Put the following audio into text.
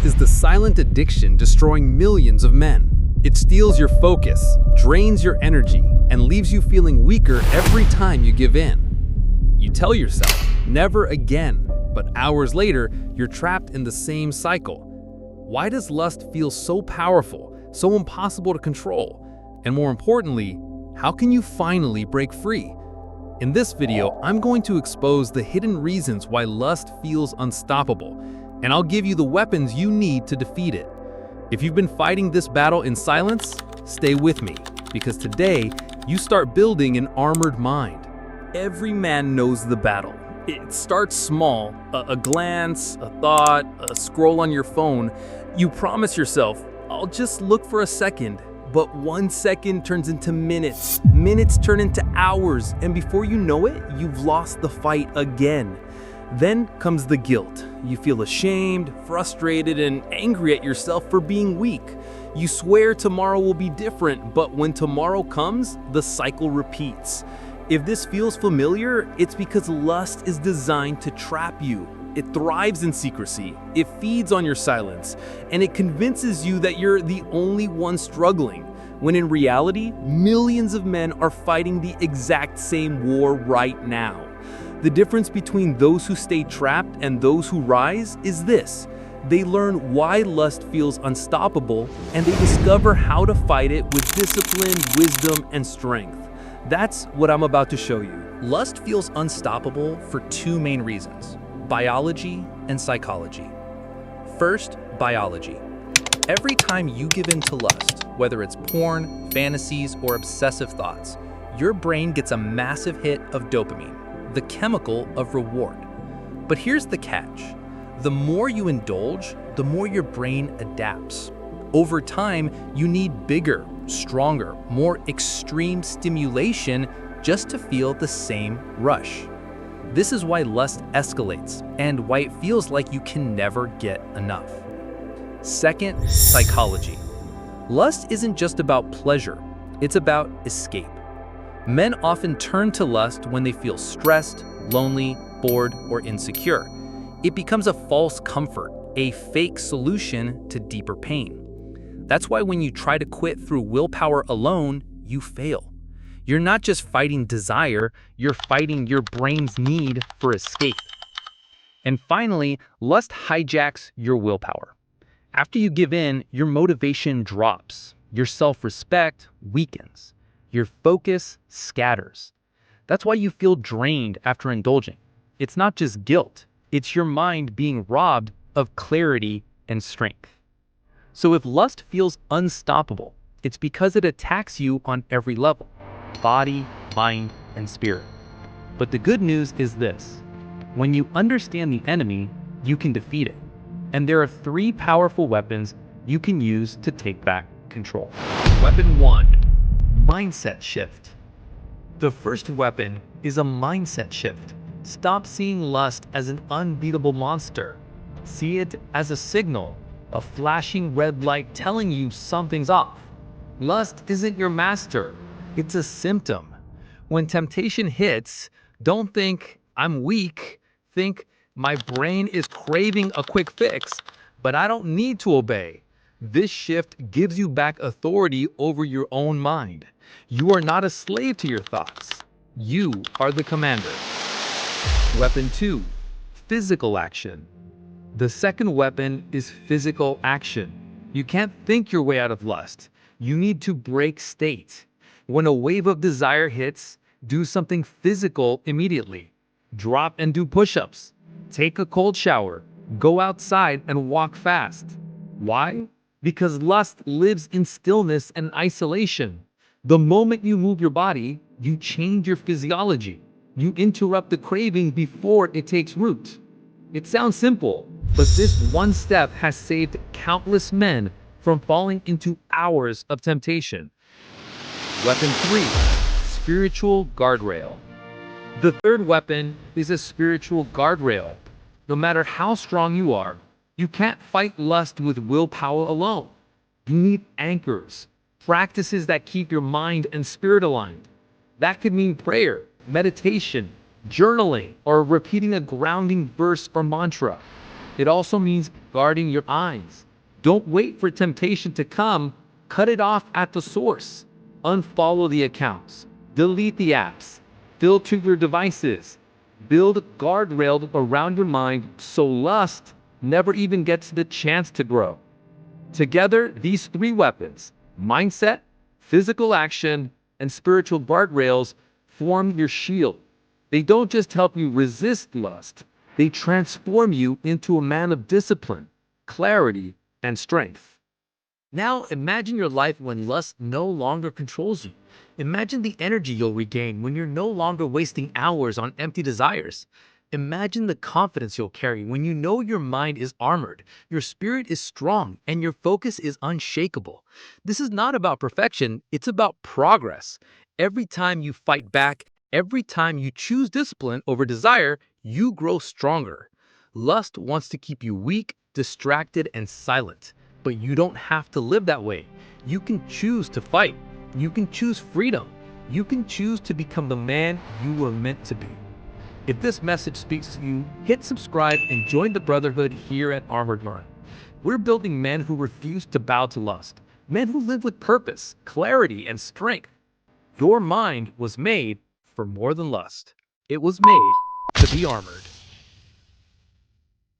is the silent addiction destroying millions of men. It steals your focus, drains your energy, and leaves you feeling weaker every time you give in. You tell yourself, never again, but hours later, you're trapped in the same cycle. Why does lust feel so powerful, so impossible to control? And more importantly, how can you finally break free? In this video, I'm going to expose the hidden reasons why lust feels unstoppable, and I'll give you the weapons you need to defeat it. If you've been fighting this battle in silence, stay with me, because today, you start building an armored mind. Every man knows the battle. It starts small, a glance, a thought, a scroll on your phone. You promise yourself, I'll just look for a second. But 1 second turns into minutes. Minutes turn into hours, and before you know it, you've lost the fight again. Then comes the guilt. You feel ashamed, frustrated, and angry at yourself for being weak. You swear tomorrow will be different, but when tomorrow comes, the cycle repeats. If this feels familiar, it's because lust is designed to trap you. It thrives in secrecy, it feeds on your silence, and it convinces you that you're the only one struggling, when in reality, millions of men are fighting the exact same war right now. The difference between those who stay trapped and those who rise is this: they learn why lust feels unstoppable, and they discover how to fight it with discipline, wisdom, and strength. That's what I'm about to show you. Lust feels unstoppable for two main reasons: biology and psychology. First, biology. Every time you give in to lust, whether it's porn, fantasies, or obsessive thoughts, your brain gets a massive hit of dopamine, the chemical of reward. But here's the catch. The more you indulge, the more your brain adapts. Over time, you need bigger, stronger, more extreme stimulation just to feel the same rush. This is why lust escalates and why it feels like you can never get enough. Second, psychology. Lust isn't just about pleasure, it's about escape. Men often turn to lust when they feel stressed, lonely, bored, or insecure. It becomes a false comfort, a fake solution to deeper pain. That's why when you try to quit through willpower alone, you fail. You're not just fighting desire, you're fighting your brain's need for escape. And finally, lust hijacks your willpower. After you give in, your motivation drops, your self-respect weakens, your focus scatters. That's why you feel drained after indulging. It's not just guilt, it's your mind being robbed of clarity and strength. So if lust feels unstoppable, it's because it attacks you on every level: body, mind, and spirit. But the good news is this: when you understand the enemy, you can defeat it. And there are three powerful weapons you can use to take back control. Weapon 1, mindset shift. The first weapon is a mindset shift. Stop seeing lust as an unbeatable monster. See it as a signal, a flashing red light telling you something's off. Lust isn't your master. It's a symptom. When temptation hits, don't think, I'm weak. Think, my brain is craving a quick fix, but I don't need to obey. This shift gives you back authority over your own mind. You are not a slave to your thoughts. You are the commander. Weapon 2, physical action. The second weapon is physical action. You can't think your way out of lust. You need to break state. When a wave of desire hits, do something physical immediately. Drop and do push-ups. Take a cold shower. Go outside and walk fast. Why? Because lust lives in stillness and isolation. The moment you move your body, you change your physiology. You interrupt the craving before it takes root. It sounds simple, but this one step has saved countless men from falling into hours of temptation. Weapon 3, spiritual guardrail. The third weapon is a spiritual guardrail. No matter how strong you are, you can't fight lust with willpower alone. You need anchors, practices that keep your mind and spirit aligned. That could mean prayer, meditation, journaling, or repeating a grounding verse or mantra. It also means guarding your eyes. Don't wait for temptation to come. Cut it off at the source. Unfollow the accounts. Delete the apps. Filter your devices. Build guardrails around your mind so lust never even gets the chance to grow. Together, these three weapons, mindset, physical action, and spiritual guardrails, form your shield. They don't just help you resist lust, they transform you into a man of discipline, clarity, and strength. Now imagine your life when lust no longer controls you. Imagine the energy you'll regain when you're no longer wasting hours on empty desires. Imagine the confidence you'll carry when you know your mind is armored, your spirit is strong, and your focus is unshakable. This is not about perfection, it's about progress. Every time you fight back, every time you choose discipline over desire, you grow stronger. Lust wants to keep you weak, distracted, and silent. But you don't have to live that way. You can choose to fight. You can choose freedom. You can choose to become the man you were meant to be. If this message speaks to you, hit subscribe and join the brotherhood here at Armored Mind. We're building men who refuse to bow to lust, men who live with purpose, clarity, and strength. Your mind was made for more than lust. It was made to be armored.